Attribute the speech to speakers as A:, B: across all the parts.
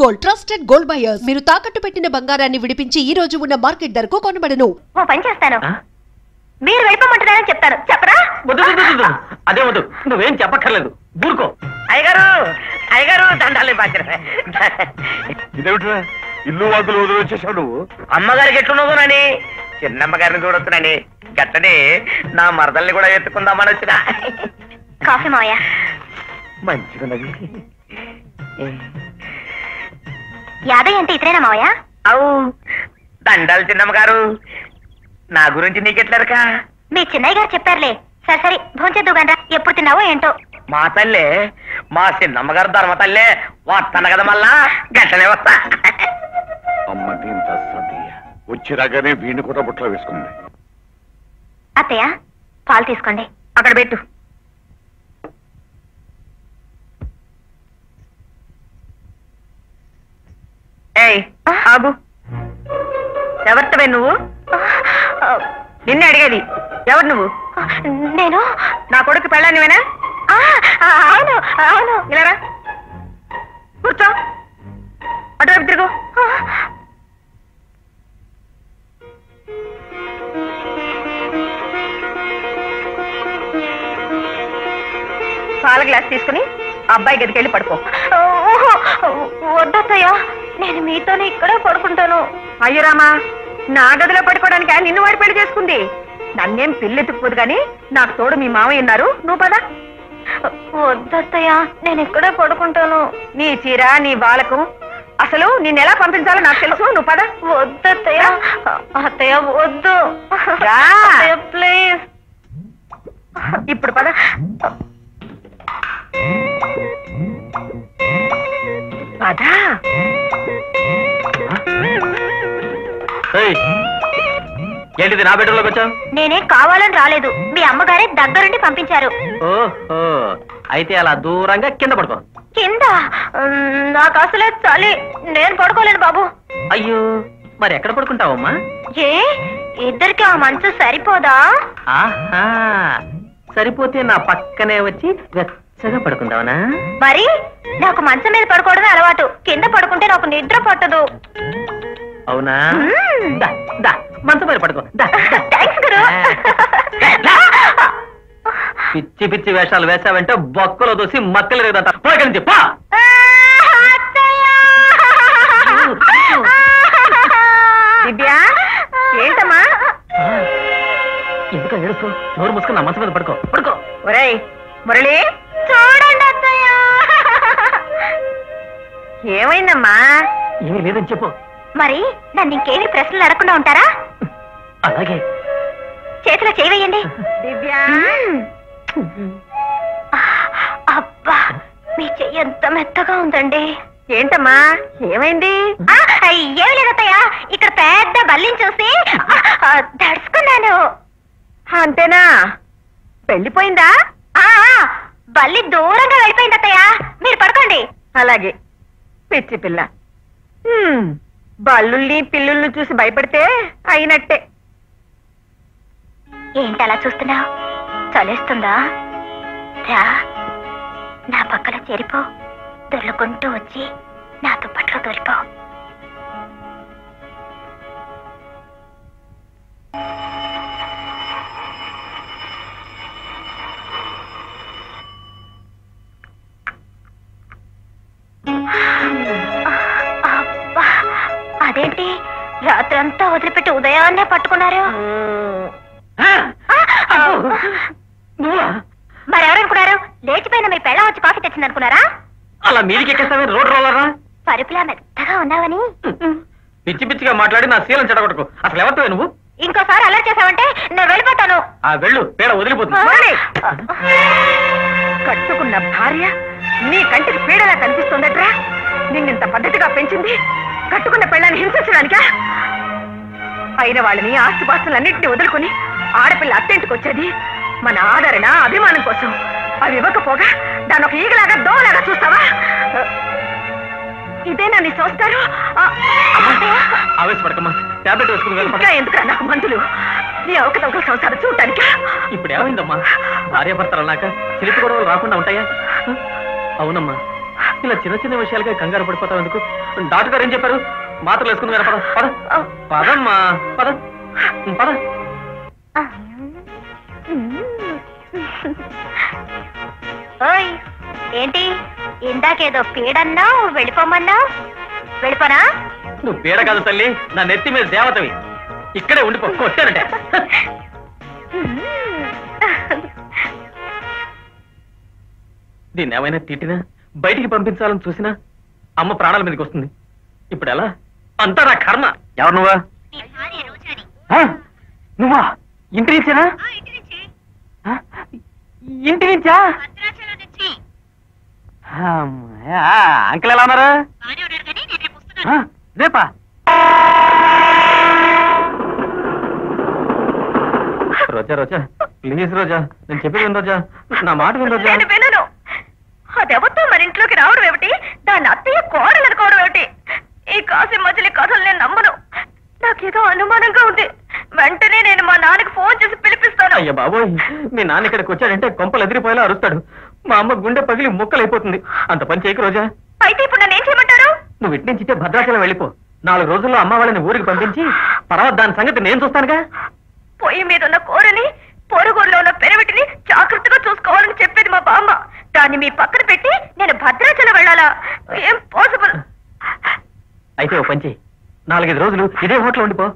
A: Gold trusted gold buyers. మీరు తాకట్టు పెట్టిన బంగారాన్ని విడిపించి ఈ రోజు ఉన్న మార్కెట్ ధరకు కొనబడను.
B: ఓ పని చేస్తాను, మీరు వెళ్ళిపోమంటున్నారని చెప్తాను. చెప్పరా?
C: అదే వద్దు, నువ్వేం చెప్పక్కర్లేదు, ఊరుకో.
D: అయ్యగారు అయ్యగారు దండాలి బాధ్యత.
E: ఇదేమిట్రా ఇల్లు వాకులు వదిలేసేసావు నువ్వు?
D: అమ్మగారికి ఎట్లున్నదోనని చిన్నమ్మగారిని చూడొచ్చునని గట్టనే నా మరదల్ని కూడా ఎత్తుకుందామని వచ్చిన.
B: కాఫీ మావయ్య.
D: మంచిగున్నది.
B: యాదయ్య అంటే ఇతరేనా మావయ్య?
D: అవు దండాలు చిన్నమ్మగారు, నా గురించి నీకెట్లరక?
B: మీ చిన్నయ్య గారు చెప్పారులే. సరే సరే భోంచేద్దు గండ్రా. ఎప్పుడు తిన్నావో ఏంటో.
D: మా తల్లే, మా చిన్నమ్మగారు ధర్మ తల్లే వస్తాను కదా, మళ్ళా గట్టనే వస్తా.
E: అమ్మ దీంత వచ్చి రాగానే వీణి కూడా బుట్టలో వేసుకుంది.
B: అత్తయ్య పాలు తీసుకోండి.
D: అక్కడ పెట్టు. ఏయ్ ఆగు, ఎవరితోవే నువ్వు? నిన్నే అడిగేది, ఎవరు నువ్వు?
B: నేను
D: నా కొడుకు పెళ్ళానివేనా?
B: అవును అవును.
D: ఇలారా కూర్చో, అటువైపు తిరుగు. పాల గ్లాస్ తీసుకుని అబ్బాయి గదికి వెళ్ళి పడుకో.
B: వద్దత్తయ్య, నేను మీతోనే ఇక్కడే పడుకుంటాను.
D: అయ్యో రామా, నా గదిలో పడుకోవడానికి నిన్ను వాడి పెళ్లి చేసుకుంది. నన్నేం పిల్లెత్తుకుపోదు గాని నాకు తోడు మీ మామయ్య ఉన్నారు, నువ్వు పద.
B: వద్దత్తయ్య, నేను ఇక్కడే పడుకుంటాను.
D: నీ చీర నీ బాలకు అసలు నిన్నెలా పంపించాలో నాకు తెలుసు, నువ్వు పద.
B: వద్దత్తయ్య, అత్తయ్య వద్దు ప్లీజ్.
D: ఇప్పుడు పద. పద.
C: ఏంటిది నా బెడ్రూమ్లోకి వచ్చావు?
B: నేనేం కావాలని రాలేదు, మీ అమ్మగారే దగ్గరుండి పంపించారు.
C: ఓహో, అయితే అలా దూరంగా కింద పడుకో.
B: కింద? నాకు అసలే చలి, నేను పడుకోలేను బాబు.
C: అయ్యో, మరి ఎక్కడ పడుకుంటావమ్మా?
B: ఏ ఇద్దరికి ఆ మంచు సరిపోదా?
C: ఆహా, సరిపోతే నా పక్కనే వచ్చి వెచ్చగా పడుకుందావనా?
B: మరి నాకు మంచం మీద పడుకోవడమే అలవాటు, కింద పడుకుంటే నాకు నిద్ర పట్టదు.
C: అవునా? దా దా, మంచం మీద పడుకో. పిచ్చి పిచ్చి వేషాలు వేసావంటే బొక్కలో దోసి మక్కలు లేదంట. పోయి నుంచి పా.
D: దివ్యా, ఏంటమ్మా
C: ఎందుకు ఏడుస్తూ? నోరు మూసుకుని నా మంచం మీద పడుకో, పడుకో.
D: ఒరేయ్ మురళి,
B: చూడండి అత్తయ్య.
D: ఏమైందమ్మా?
C: ఏమీ లేదని చెప్పు.
B: మరి నన్ను ఇంకేమి ప్రశ్నలు అడగకుండా ఉంటారా?
C: అలాగే.
B: చేతిలో చేయవేయండి.
D: దివ్యా,
B: అబ్బా, మీ చెయ్యి ఎంత మెత్తగా ఉందండి.
D: ఏంటమ్మా ఏమైంది?
B: ఏమి లేదత్తయ్య, ఇక్కడ పెద్ద బల్లిని చూసి దడుచుకున్నాను.
D: అంతేనా? వెళ్ళిపోయిందా?
B: బల్లి దూరంగా వెళ్ళిపోయింది అత్తయ్య, మీరు పడుకోండి.
D: అలాగే పిచ్చి పిల్ల. బల్లుల్ని పిల్లుల్ని చూసి భయపడితే అయినట్టే.
B: ఏంటి అలా చూస్తున్నావు? చలేస్తుందా? రా, నా పక్కన చేరిపో. దొర్లుకుంటూ వచ్చి నా దుప్పట్లో దొరిపో. అబ్బా, అదేంటి రాత్రంతా వదిలిపెట్టి ఉదయాన్నే పట్టుకున్నారు? మరెవరనుకున్నారు? లేచిపోయిన మీ పెళ్ళ వచ్చి కాఫీ తెచ్చిందనుకున్నారా?
C: అలా మీదికి ఎక్కేస్తావే రోడ్ రోలరా?
B: పరుపులా మెత్తగా ఉన్నావని.
C: పిచ్చి పిచ్చిగా మాట్లాడి నా శీలం చెడగొట్టుకో. అసలు ఎవరితో నువ్వు?
B: ఇంకోసారి అల్లరి చేసావంటే నేను వెళ్ళిపోతాను.
C: ఆ వెళ్ళు, పేడ వదిలిపోతుంది.
D: కట్టుకున్న భార్య నీ కంటికి పీడలా కనిపిస్తుందట్రా? నిన్నింత పద్ధతిగా పెంచింది కట్టుకున్న పెళ్ళాన్ని హింసించడానికా? అయిన వాళ్ళని ఆస్తిపాస్తులన్నింటినీ వదులుకుని ఆడపిల్ల అత్తింటికి వచ్చేది మన ఆదరణ అభిమానం కోసం. అవి ఇవ్వకపోగా దాని ఒక ఈగలాగా దోలాగా చూస్తావా? ఇదేనా నీ సంస్కారం?
C: ఆవేశపడకమ్మా, టాబ్లెట్ వేసుకుని
D: ఎందుకు నాకు మందులు? నీ అవకతవకల సంసారం చూడటానికా?
C: ఇప్పుడు ఏమైందమ్మా? భార్యాభర్తలు అన్నాక చిలిపి గొడవలు రాకుండా ఉంటాయా? అవునమ్మా, ఇలా చిన్న చిన్న విషయాలకే కంగారు పడిపోతావు ఎందుకు? డాక్టర్ గారు ఏం చెప్పారు? మాత్రలు వేసుకుని పద పద పదమ్మా పద పద.
B: ఓయ్ ఏంటి ఇందాకేదో పీడన్నావు వెళ్ళిపోమన్నావు? వెళ్ళిపోనా?
C: నువ్వు పీడ కాదు తల్లి, నా నెత్తి మీద దేవతవి. ఇక్కడే ఉండిపో, వచ్చానంటే. దీన్ని ఏమైనా తిట్టినా బయటికి పంపించాలని చూసినా అమ్మ ప్రాణాల మీదకి వస్తుంది. ఇప్పుడు ఎలా? అంతా నా కర్మ. ఎవరు నువ్వా? నువ్వా? ఇంటి నుంచేనా? ఇంటి నుంచా? అంకుల్ ఎలా ఉన్నారు? రేపా? రోజా రోజా ప్లీజ్ రోజా, నేను చెప్పేది విను రోజా, నా మాట విను రోజా.
D: వినను. అదెవరితో మన ఇంట్లోకి రావడం ఏమిటి? దాన్ని అత్తయ్య కోడలు అనుకోవడం ఏమిటి? ఈ కాసి మజిలీ కథలు నేను నమ్మను. నాకేదో అనుమానంగా ఉంది. వెంటనే నేను మా నాన్నకి ఫోన్ చేసి పిలిపిస్తాను.
C: అయ్యా బాబోయ్, మీ నాన్న ఇక్కడికి వచ్చాడంటే కొంపలు ఎదిరిపోయేలా అరుస్తాడు. మా అమ్మ గుండె పగిలి ముక్కలైపోతుంది. అంత పని చేయకు రోజా.
D: అయితే ఇప్పుడు నన్ను ఏం చేయమంటారు?
C: నువ్వు ఇటు నుంచి భద్రాచలం వెళ్ళిపో. 4 రోజుల్లో అమ్మ వాళ్ళని ఊరికి పంపించి తర్వాత దాని సంగతి నేను చూస్తానుగా.
D: పొయ్యి మీద ఉన్న కూరని పొరుగురులో ఉన్న పెరవిటిని జాగ్రత్తగా చూసుకోవాలని చెప్పేది మా బామ్మ. దాన్ని మీ పక్కన పెట్టి నేను భద్రాచలం వెళ్ళాలా? ఏం పాసిబుల్?
C: అయితే ఓ పంచి 4-5 రోజులు ఇదే హోటల్ ఉండిపో.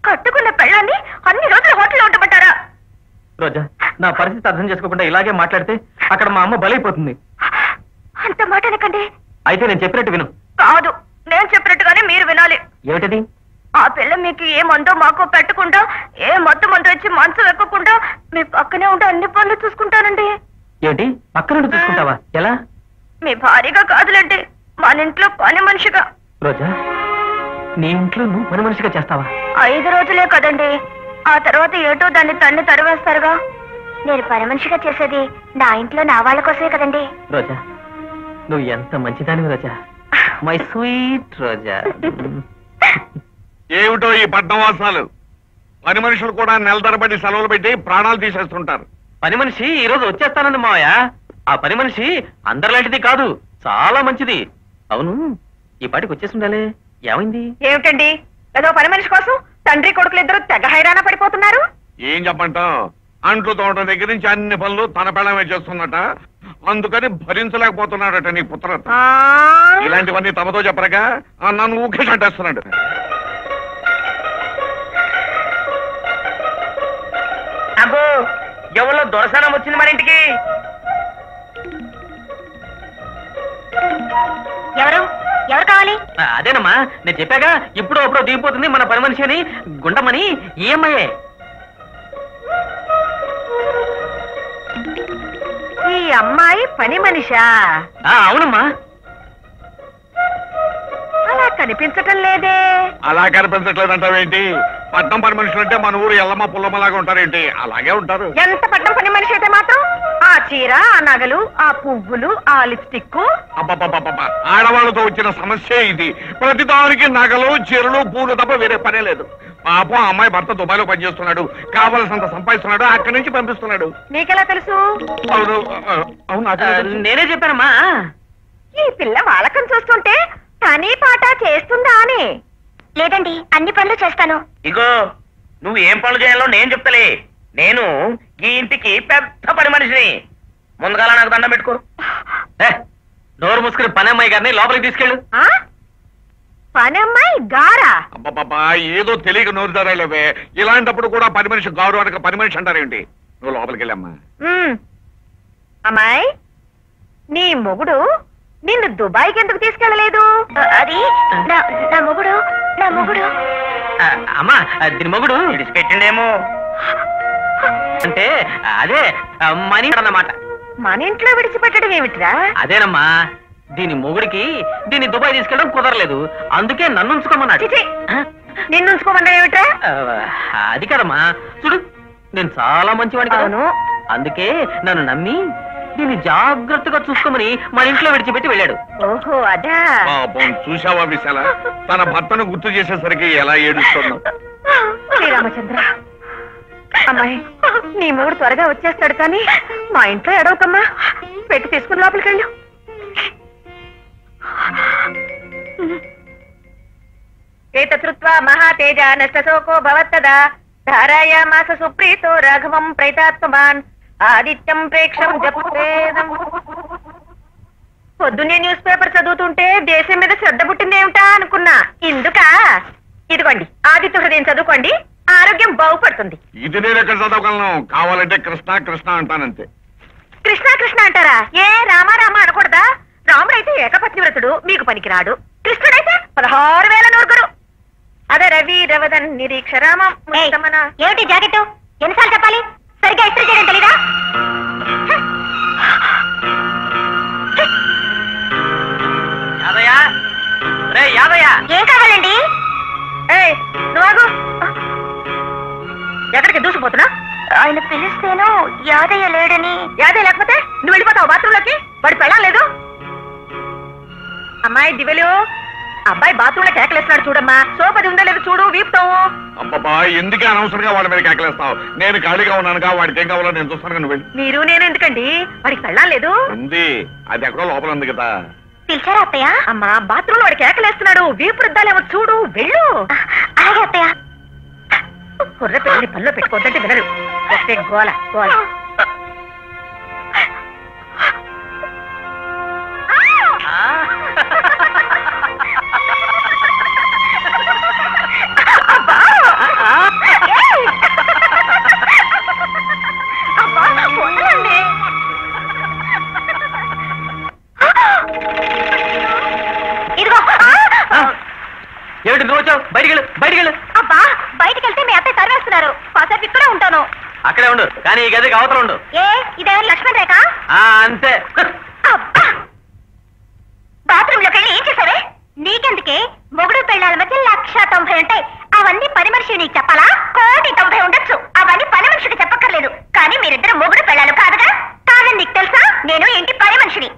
D: కట్టుకున్న పెళ్ళాన్ని అన్ని రోజులు హోటల్లో ఉండమంటారా?
C: రోజా, నా పరిస్థితి అర్థం చేసుకోకుండా ఇలాగే మాట్లాడితే అక్కడ మా అమ్మ బలైపోతుంది.
D: అంత మాట అనకండి.
C: అయితే నేను చెప్పినట్టు విను.
D: కాదు, నేను చెప్పినట్టుగానే మీరు వినాలి.
C: ఏమిటది?
D: ఆ పిల్ల మీకు ఏ మందో మాకో పెట్టకుండా, ఏ మత్తు మందు వచ్చి మనసు ఎక్కకుండా మీ పక్కనే ఉంటే అన్ని పనులు చూసుకుంటానండి.
C: ఏంటి పక్క నుండి చూసుకుంటావా? ఎలా?
D: మీ భారీగా కాదులేండి, మన ఇంట్లో పని మనిషిగా.
C: రోజా, నీ ఇంట్లో నువ్వు పని మనిషిగా చేస్తావా?
B: 5 రోజులే కదండి, ఆ తర్వాత ఏటో దాన్ని తన్ని తరివేస్తారుగా. నేను పని మనిషిగా చేసేది నా ఇంట్లో నా వాళ్ళ కోసమే కదండి.
C: రోజా, నువ్వు ఎంత మంచిదానివి రోజా, మై స్వీట్ రోజా.
E: ఏమిటో ఈ పట్నవాసాలు, పని మనుషులు కూడా నెల తరబడి సెలవులు పెట్టి ప్రాణాలు తీసేస్తుంటారు.
C: పని మనిషి ఈ రోజు వచ్చేస్తానంది మావయ్య. ఆ పని మనిషి అందరిలాంటిది కాదు, చాలా మంచిది. అవును, ఈ పాటికి వచ్చేసి ఉండాలి. ఏమైంది?
D: ఏమిటండి, ఏదో పని మనిషి కోసం తండ్రి కొడుకులు ఇద్దరు తెగ హైరాణ పడిపోతున్నారు.
E: ఏం చెప్పంటాం, అంట్లు తోటం దగ్గర నుంచి అన్ని పనులు తన పెళ్ళమే చేస్తున్నట, అందుకని భరించలేకపోతున్నాడట నీ పుత్రత. ఇలాంటివన్నీ తమతో చెప్పరగా నన్ను ఊకే అంటేస్తున్నాడు.
C: అబ్బో, ఎవరో దొరసనం వచ్చింది మన ఇంటికి.
B: ఎవరు ఎవరు కావాలి?
C: అదేనమ్మా, నేను చెప్పాగా ఇప్పుడు అప్పుడు దిగిపోతుంది మన పని మనిషి అని. గుండమని ఏమయ్యే?
D: ఈ అమ్మాయి పని మనిషా?
C: అవునమ్మా.
D: అలా కనిపించటం లేదే.
E: అలా కనిపించట్లేదంటావేంటి? పట్నం పని మనుషులు అంటే మన ఊరు ఎల్లమ్మ పుల్లమ్మలాగా ఉంటారేంటి? అలాగే ఉంటారు.
D: ఎంత పట్నం పని మనిషి అయితే మాత్రం ఆ చీర, ఆ నగలు, ఆ పువ్వులు, ఆ లిప్స్టిక్.
E: అబ్బబ్బబ్బబ్బ, ఆడవాళ్ళతో వచ్చిన సమస్య ఇది. ప్రతిదానికి నగలు, చీరలు, పూలు తప్ప వేరే పనే లేదు. పాపం అమ్మాయి భర్త దుబాయ్లో పనిచేస్తున్నాడు, కావలసినంత సంపాదిస్తున్నాడు, అక్కడి నుంచి పంపిస్తున్నాడు.
D: నీకెలా తెలుసు?
E: అవును అవును,
C: నేనే చెప్పానమ్మా.
D: ఈ పిల్ల వాళ్ళకం చూస్తుంటే పని పాట చేస్తుందా అని.
B: లేదండి, అన్ని పనులు చేస్తాను.
C: ఇగో, నువ్వు ఏం పనులు చేయాలో నేను చెప్తలే. నేను ఈ ఇంటికి పెద్ద పని మనిషిని. ముందుగా నాకు దండం పెట్టుకో. నోరు మూసుకుని పని అమ్మాయి గారిని లోపలికి తీసుకెళ్ళు.
D: పని అమ్మాయి గారా?
E: అబ్బబ్బబ్బా, ఏదో తెలియక నోరు ధరలేవే. ఇలాంటప్పుడు కూడా పని మనిషి గౌరవ అనక పని మనిషి అంటారేంటి? నువ్వు లోపలికి వెళ్ళమ్మా.
D: అమ్మాయి, నీ మొగుడు నిన్ను దుబాయ్కి ఎందుకు తీసుకెళ్ళలేదు?
B: అది నా మొగుడు.
C: అమ్మా, దీని మొగుడు విడిచిపెట్టిండేమో. అంటే అదే మనీ అన్నమాట.
D: మన ఇంట్లో విడిచిపెట్టడం ఏమిట్రా?
C: అదేనమ్మా, దీని మొగుడికి దీన్ని దుబాయ్ తీసుకెళ్ళడం కుదరలేదు, అందుకే నన్ను ఉంచుకోమన్నాడు.
D: నిన్ను ఉంచుకోమన్నా ఏమిట్రా?
C: అది కదమ్మా, చూడు నేను చాలా మంచివాడిని కాను, అందుకే నన్ను నమ్మి దీన్ని జాగ్రత్తగా చూసుకోమని మన ఇంట్లో విడిచిపెట్టి వెళ్ళాడు.
D: ఓహో, అదా.
E: పాపం, చూసావా విశాల, తన భర్తను గుర్తు చేసేసరికి ఎలా ఏడుస్తున్నావు.
D: శ్రీరామచంద్ర, అమ్మాయి నీ మూడు త్వరగా వచ్చేస్తాడు కానీ మా ఇంట్లో ఎడవకమ్మా. పెట్టి తీసుకుని లోపలికి వెళ్ళు. ఏతృత్వా మహాతేజ నష్టశోకో భవత్తదా ధారాయామాస సుప్రీతో రాఘవం ప్రైతాత్మవాన్ ఆదిత్యం ప్రేక్షం జపేదం. పొద్దున్నే న్యూస్ పేపర్ చదువుతుంటే దేశం మీద శ్రద్ధ పుట్టిందేమిటా అనుకున్నా. ఇందుక ఇదిగోండి ఆదిత్య హృదయం చదువుకోండి, ఆరోగ్యం బాగుపడుతుంది.
E: ఇది నేను ఎక్కడ చదవగలను? కావాలంటే కృష్ణ కృష్ణ అంటానంతే.
D: కృష్ణ కృష్ణ అంటారా? ఏ రామ రామ అనకూడదా? రాముడైతే ఏకపత్నివ్రతుడు, మీకు పనికిరాడు. కృష్ణుడైతే 16,000 నూరుగురు. అదే రవి రవదన్ నిరీక్ష రామం. ఏమిటి జాకెట్? ఎన్నిసార్లు చెప్పాలి? సరిగ్గా ఇస్త్రీ చేయడం తెలీదా? ఏం కావాలండి? నువ్వు ఎక్కడికి దూసిపోతున్నా?
B: ఆయన పిలిస్తేను యాదయ్య లేడని.
D: యాదయ్య లేకపోతే నువ్వు వెళ్ళిపోతావు బాత్రూంలోకి? వాడి పెళ్ళం లేదు. అమ్మాయి దివ్యలు, అబ్బాయి బాత్రూంలో కేకలేస్తున్నాడు చూడమ్మా. సోపది ఉందో లేదు చూడు, వీపుతావు.
E: అబ్బా ఎందుకే అనవసరంగా వాడి మీద కేకలేస్తావు? నేను ఖాళీగా ఉన్నానుగా, వాడికి ఏం కావాలో నేను చూస్తాను. నువ్వు వెళ్ళి.
D: మీరు నేను ఎందుకండి? వాడికి పెళ్ళం లేదు.
E: ఉంది, అది ఎక్కడో లోపల ఉంది కదా.
B: పిలిచారా అత్తయ్య?
D: అమ్మా బాత్రూంలో వాడు కేకలేస్తున్నాడు, వీపు రుద్దాలేమో చూడు, వెళ్ళు.
B: అలాగే అత్తయ్య.
D: కుర్ర పిల్లని పనిలో పెట్టుకోవద్దంటే వినరు. వస్తే గోల గోల.
C: ఏమిటి నువ్వు వచ్చావు? బయటికెళ్ళు.
B: అబ్బా బయటికి వెళ్తే మీ అత్తయ్య తరివేస్తున్నారు. కాసేపు ఇక్కడే ఉంటాను.
C: అక్కడే ఉండు, కానీ ఈ గదికి అవతల ఉండు.
B: ఏ ఇదేమైనా లక్ష్మణ్ రేఖ?
C: అంతే.
B: బాత్రూమ్ లోకి వెళ్ళి ఏం చేశావే? నీకెందుకే? మొగుడు పెళ్ళాల మధ్య 190 ఉంటాయి. అవన్నీ పని మనిషి నీకు చెప్పాలా? 190 ఉండొచ్చు. అవన్నీ పని మనిషికి చెప్పక్కర్లేదు. కానీ మీరిద్దరు మొగుడు పెళ్ళాలు కాదుగా? కాదని నీకు తెలుసా? నేను ఇంటి పని మనిషిని.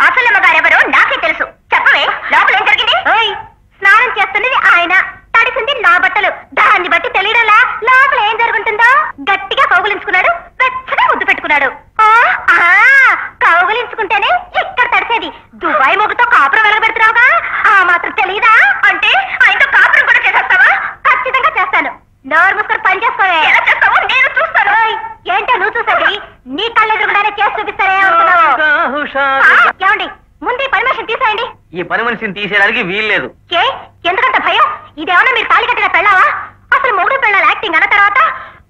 B: అసలమ్మ గారెవరో నాకే తెలుసు. చెప్పవే, లోపల ఏం జరిగింది? స్నానం చేస్తున్నది ఆయన, తడిసింది నా బట్టలు. దాన్ని బట్టి తెలియడలా లోపల ఏం జరుగుతుందో? గట్టిగా కౌగులించుకున్నాడు, వెచ్చగా ముద్దు పెట్టుకున్నాడు. కౌగులించుకుంటేనే ఇక్కడ తడిసేది. దుబాయ్ మొగ్గుతో కాపురం వెలగబెడుతున్నావుగా, ఆ మాత్రం తెలియదా? అంటే ఆయనతో కాపురం కూడా చేసేస్తావా? ఖచ్చితంగా చేస్తాను. నోరు మూసుకొని పని చేసుకోవే. ఎలా చేస్తావో నేను చూస్తాను. ఏంటో నువ్వు చూసేది? నీ కళ్ళెదురుగానే చేసి చూపిస్తారే అనుకున్నావు. ఏమండి, ముందు ఈ పని మనిషిని తీసేయండి.
C: ఈ పని మనిషిని తీసేయడానికి వీల్లేదు.
B: ఏ ఎందుకంత భయం? ఇదేమన్నా మీరు తాళి కట్టిన పెళ్ళావా? అసలు మొగుడు పెళ్ళాలి యాక్టింగ్ అన్న తర్వాత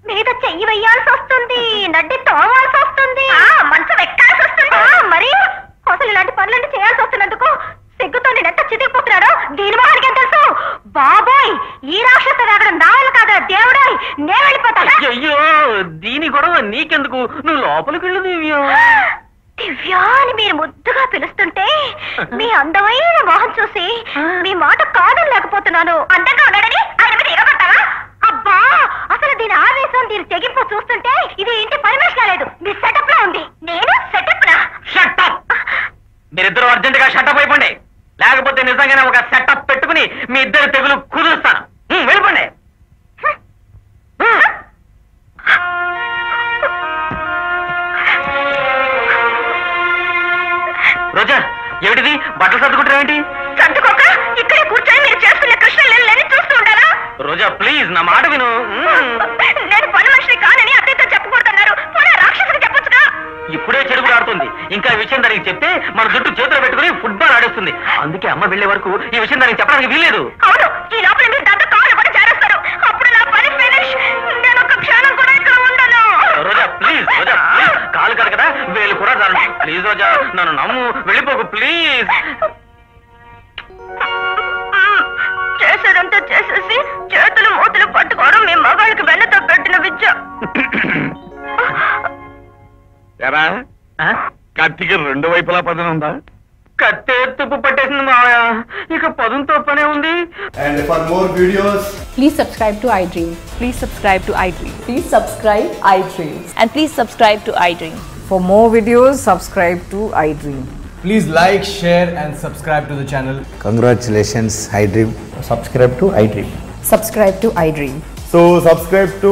B: మీద చెయ్యి వెయ్యాల్సి వస్తుంది, నడ్డి తోమాల్సి వస్తుంది, మంచం ఎక్కాల్సి వస్తుంది. మరి అసలు ఇలాంటి పనులన్నీ చేయాల్సి వస్తున్నందుకు సిగ్గుతో నేనెంత చితికిపోతున్నాడో దీని వారికి ఏం తెలుసు? బాబోయ్, ఈ రాక్షస రాగడం నా వల్ల కాదా దేవుడాయ్, నేను వెళ్ళిపోతాను.
C: అయ్యో దీని గొడవ నీకెందుకు? నువ్వు లోపలికి వెళ్ళు దివ్య.
B: దివ్యా అని మీరు ముద్దుగా పిలుస్తుంటే మీ అందమైన మొహం చూసి మీ మాట కాదనలేకపోతున్నాను. అందంగా ఉన్నాడని ఆయన మీద ఎగబడతావా? అబ్బా అసలు దీని ఆవేశం, దీని తెగింపు చూస్తుంటే ఇది ఇంటి పర్మిషన్ లేదు, మీ సెటప్ లా ఉంది. నేను సెటప్ లా?
C: మీరిద్దరు అర్జెంట్ గా షటప్ అయిపోండి, లేకపోతే నిజంగానే ఒక సెటప్ పెట్టుకుని మీ ఇద్దరు తెగులు కుదురుస్తాను. వెళ్ళిపోండి. రోజా ఏమిటిది? బట్టలు సర్దుకుంటారేంటి?
D: సర్దుకోక ఇక్కడే కూర్చొని మీరు చేసుకునే కృష్ణలని చూస్తూ ఉండాలా?
C: రోజా ప్లీజ్ నా మాట విను.
D: నేను పని మనిషిని కానని అత్తయ్యతో చెప్పకూడదన్నారు. రాక్షసుని చెప్పొచ్చుగా.
C: ఇప్పుడే చెడుగుడు ఆడుతుంది, ఇంకా ఈ విషయం దానికి చెప్తే మన జుట్టు చేతులు పెట్టుకుని ఫుట్బాల్ ఆడేస్తుంది. అందుకే అమ్మ వెళ్లే వరకు ఈ విషయం దానికి చెప్పడానికి వీల్లేదు.
D: అవును, ఈ లోపల మీరు దాంతో కాలు కూడా చేరేస్తారు. అప్పుడు నా పని ఫినిష్. నేను ఒక క్షణం కూడా ఇక్కడ ఉండను.
C: రోజా ప్లీజ్, కాలు కాదు కదా, వేలు కూడా చాలు. ప్లీజ్ రోజా, నన్ను నమ్ము, వెళ్ళిపోకు ప్లీజ్.
D: చేసేదంతా చేసేసి చేతులు మూతులు పట్టుకోవడం మీ మగాళ్ళకి వెన్నతో పెట్టిన విద్య.
E: ఎరా కత్తికి 2 వైపులా పదన ఉందా?
C: కత్తే తుప్పు పట్టేసింది మావయ్య, ఇక పదుంతో పనే ఉంది.
F: And for more videos,
G: please subscribe to iDream.
H: Please subscribe to iDream.
G: Please subscribe iDream.
H: And please subscribe to iDream.
I: For more videos, subscribe to iDream.
F: please like, share and subscribe to the channel.
J: Congratulations, iDream.
F: Subscribe to iDream.
I: Subscribe to iDream.
F: So subscribe to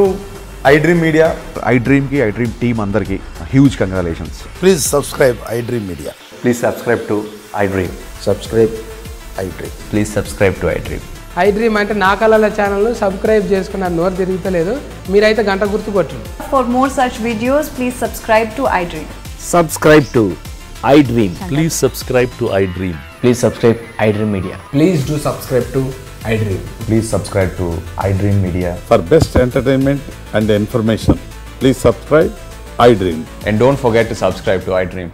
F: iDream Media.
K: iDream ki iDream team andarki huge congratulations.
J: Please subscribe iDream Media.
F: Please subscribe to iDream.
J: Subscribe iDream. Please subscribe to iDream.
L: iDream అంటే నా కళల ఛానల్ను subscribe చేసుకున్న నోరు తిరుగుతలేదు మీరైతే గంట గుర్తు కొట్టండి.
G: For more such videos, please subscribe to iDream.
M: Subscribe to iDream. Please subscribe to iDream.
J: Please subscribe iDream Media.
F: Please do subscribe to iDream. Please subscribe to iDream Media.
N: For best entertainment and information, please subscribe iDream.
F: And don't forget to subscribe to iDream.